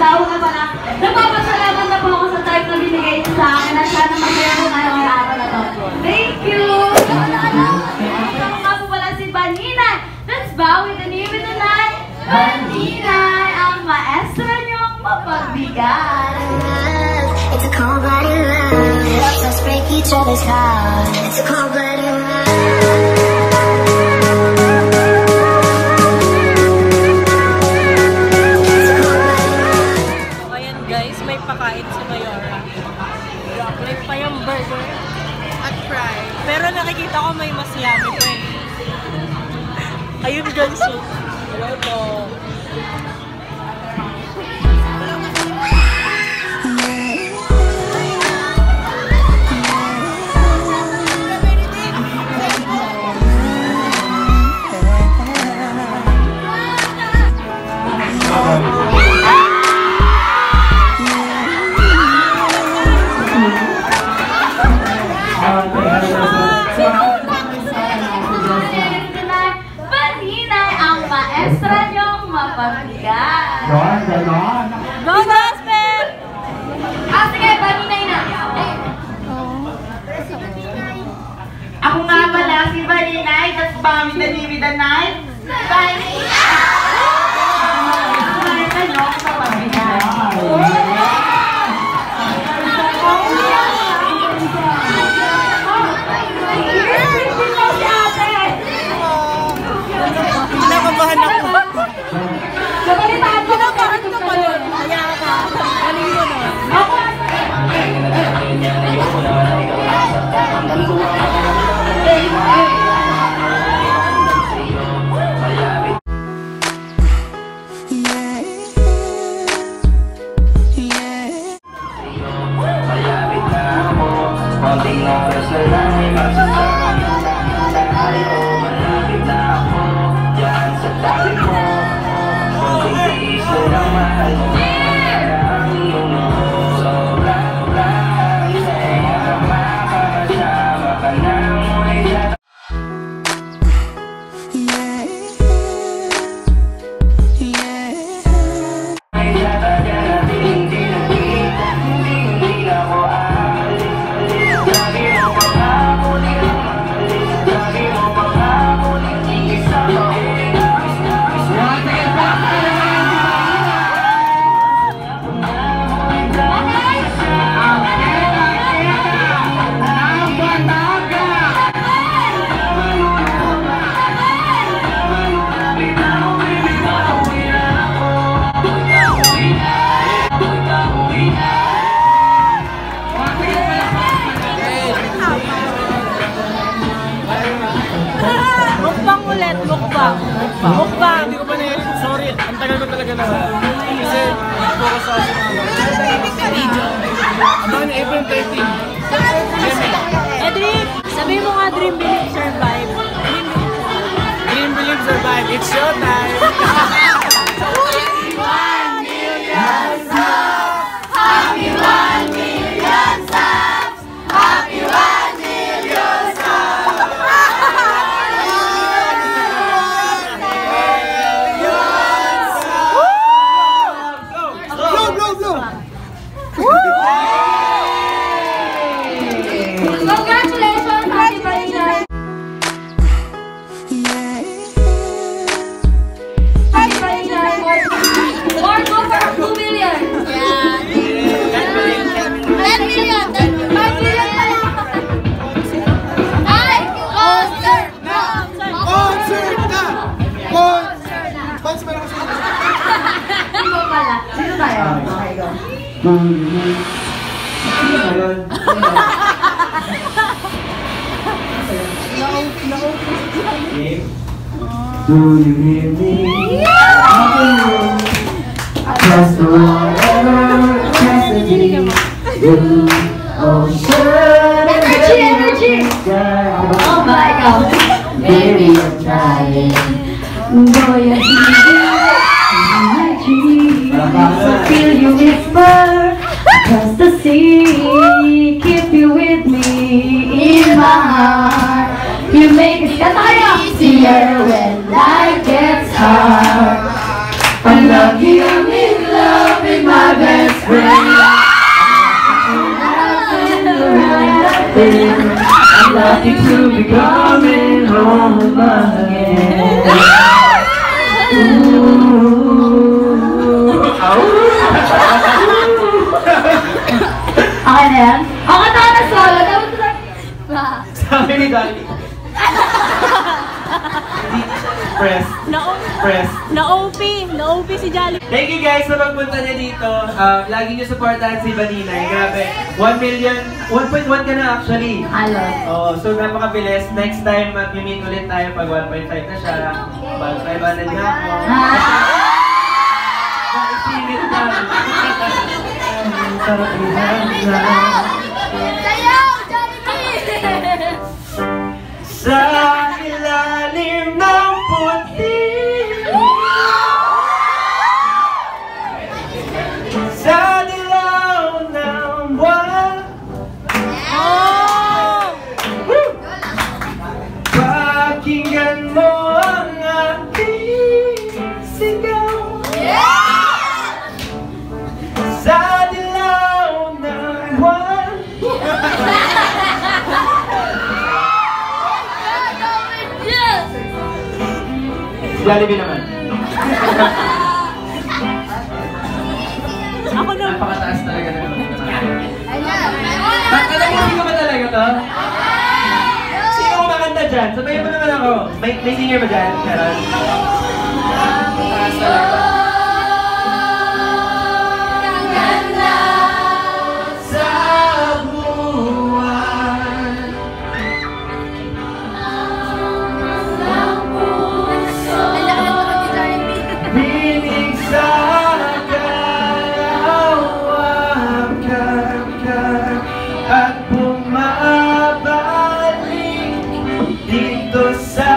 daw nga pala. Nagpapasalamat na po ako sa time na binigay niyo sa akin at sana masaya po kayo ngayong araw na to. Thank you! Ako nga po pala si Baninay. Let's bow with the name of the night. Baninay, ang maestra niyong mapagbigay. It's a cold-blooded love. Let's break each other's hearts. It's a cold-blooded love. Pakain sa Mayora. May pa yung burger at fry. Pero nakikita ko may mas yummy pa eh. Ayun guys. Hello po. Baninay, ang maestra niyong mapagbigay. Go, Gospel! Sige, Baninay na. Ako nga pala si Baninay, that's Bami the Name with the Night. Baninay! Ang maestra niyong mapagbigay. Kinakabahan ako. Nabalitaan ko na Kinakabahan ka pa yun. Kaya ka. Galing mo na. Ako! Mukbang. Mukbang. Hindi ko pa na sorry. Ang tagal ko talaga na. Kasi focus sa video. About April 13. Dream! Sabi mo nga, Dream, Believe, Survive. Dream, Believe, Survive. It's showtime! Happy 1 million subs! Happy 1 million subs! Congratulations, Happy Baninay! Happy Baninay! More go for 2 million! Yeah! 10 million! 5 million pala! Ay! Concert na! Concert na! Concert na! Fans ba naman sila? Sino pala? Sino tayo? Okay, go. Do you hear me? Across the water, across the deep blue ocean. Energy! Oh my God! Baby, I'm trying. Boy, I see you. I feel you whisper across the sea. Keep you with me in my heart. You make it easier when life gets hard. I love you, I'm in love in my I'm lucky to be coming home again. Okay na yan? Ako na na solo. Sabi ni Daddy. Press. Na-OP si Jolly. Thank you guys sa pagpunta niya dito. Lagi niyo supportahan si Baninay. Grabe. 1 million, 1.1 ka na actually. Alon. Oh, so napakabilis. Next time, mag-meet ulit tayo pag 1.5 na siya. Pag 500 na ako. Naisingit na. Sarap na. Sayaw! Jollibee! Sa ilalim ng puti, sa dilaw ng buwan, pakinggan mo ang aking sigaw. Sa dilaw ng buwan. Jollibee naman. Ako na. Napakataas talaga naman. Alam mo, hindi ka ba talaga to? Sino kumakanta dyan? Sabayan mo naman ako. May singer ba dyan? Meron? Taas talaga. At bumabalik dito sa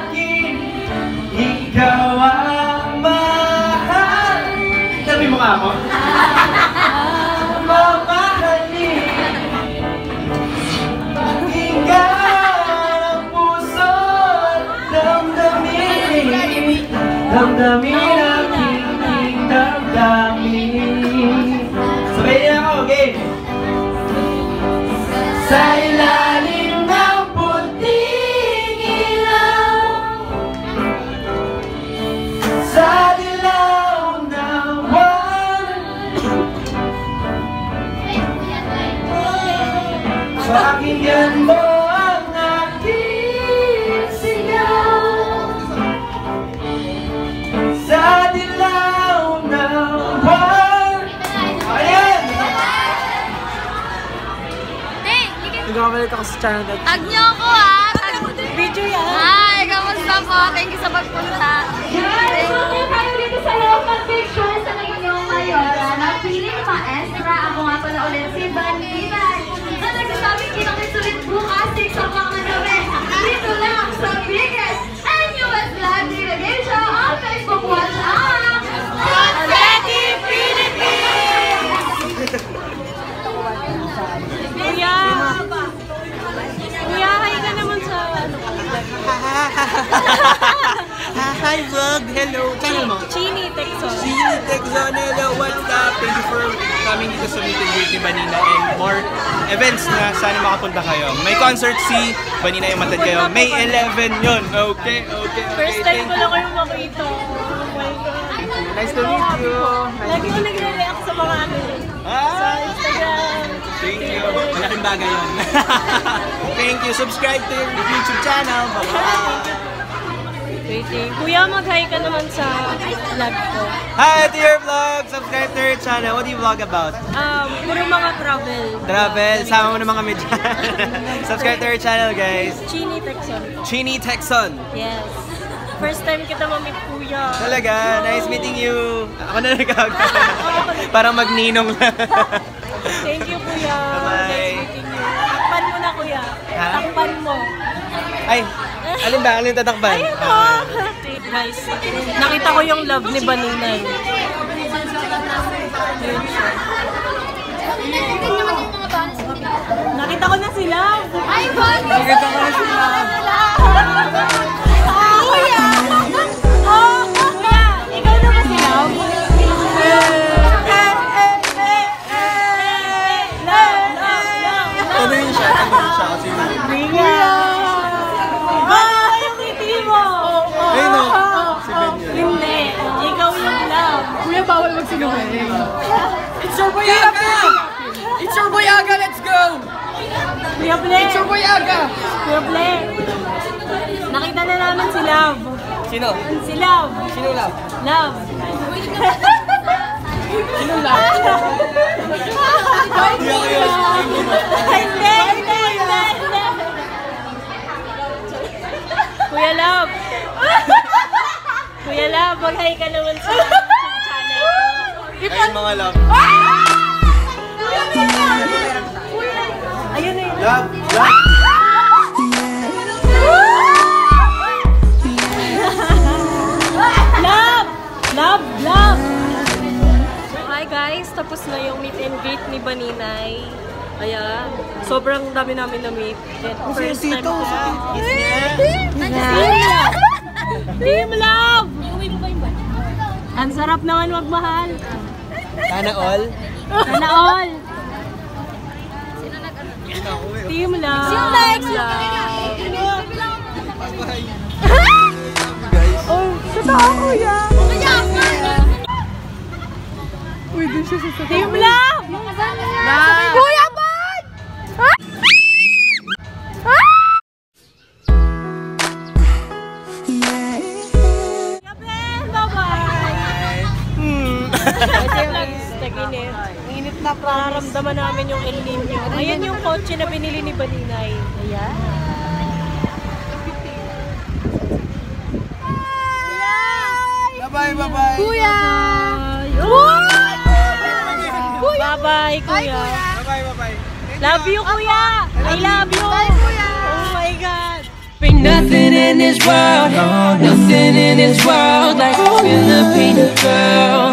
akin, ikaw ang mahal. Sabi mo nga ako. Mamahalin, pakinggan ang puso, damdamin ang aking damdamin. Sabay niya ako, okay? Sa ilalim ng puting ilaw, sa dilaw ng buwan, pakinggan mo ang aking sigaw. Sa dilaw ng buwan. Ayan! Nagkakalit ako sa channel natin. Tag niyo ako ha! Video yan. Hi! Kamusta po? Thank you sa pagpunta. Guys, so tayo dito sa loob ng picture sa inyong mayora na feeling maestra. Ako nga pala ulit si Baninay. Na nagsasabing kinakisulit bukas 6 o'clock na gabi. Dito lang sa biggest and newest live delegation on Facebook Watch ang Confetti Philippines! Kuya, hi ka naman sa Hi vlog, hello. Channel mo? Chini Texon. Chini Texon, hello, what's up? Thank you for coming dito sa meet and greet ni Banina and more events na sana makapunta kayo. May concert si Banina yung matad kayo. May 11 yun. Okay. First time ko lang kayong makita. Oh my God. Nice to meet you. Lagi ko nagre-react sa mga ano sa Instagram. Thank you. Malaking bagay yun. Thank you. Subscribe to your YouTube channel. Bye-bye. Waiting. Kuya, mag-hi ka naman sa vlog ko. Hi to your vlog. Subscribe to your channel. What do you vlog about? Puro mga travel. Travel. Sama mo naman kami dyan. Subscribe to your channel, guys. Chini Texon. Chini Texon. Yes. First time kita ma-meet, kuya. Talaga. Nice meeting you. Ako na nagkakaroon. Parang magninong lang. Thank you, kuya. Bye-bye. Nice meeting you. Takpan mo na, kuya. Ha? Takpan mo. Ay, alin ba? Alin tatakpan? Ayun po. Guys, nakita ko yung love ni Baninay. Nakita ko na sila. Ay, boss! Nakita ko na sila. Kuya! Kuya! Ikaw na ba sila? Ano yun siya? si Noel. It's your boy Aga! It's your boy Aga, let's go! Kuya Ble! It's your boy Aga! Kuya Ble! Nakita na namin si Love. Sino? Si Love. Sino Love? Love. Sino Love? Hindi. Kuya Love. Kuya Love, mag-hi ka naman sa channel ko. Ayun mga Love. Ayun eh. Love! Love! Hi guys, tapos na yung meet and greet ni Baninay. Ayan, sobrang dami namin na-meet. First time ko. Team Love! Ang sarap naman magmahal. Sana all? Sana all! Team Love! Team Love! Oh, sa tao kuya! Uy, dun siya sa Team Love! Kuya Boy! Tag-init. Init na nararamdaman namin yung El Nino. Ayan yung kotse na binili ni Baninay. Ayan. Bye-bye! Kuya! Bye-bye, Kuya. Bye-bye! Love you, Kuya! I love you! Oh my God! Ain't nothing in this world, nothing in this world like a Filipino girl.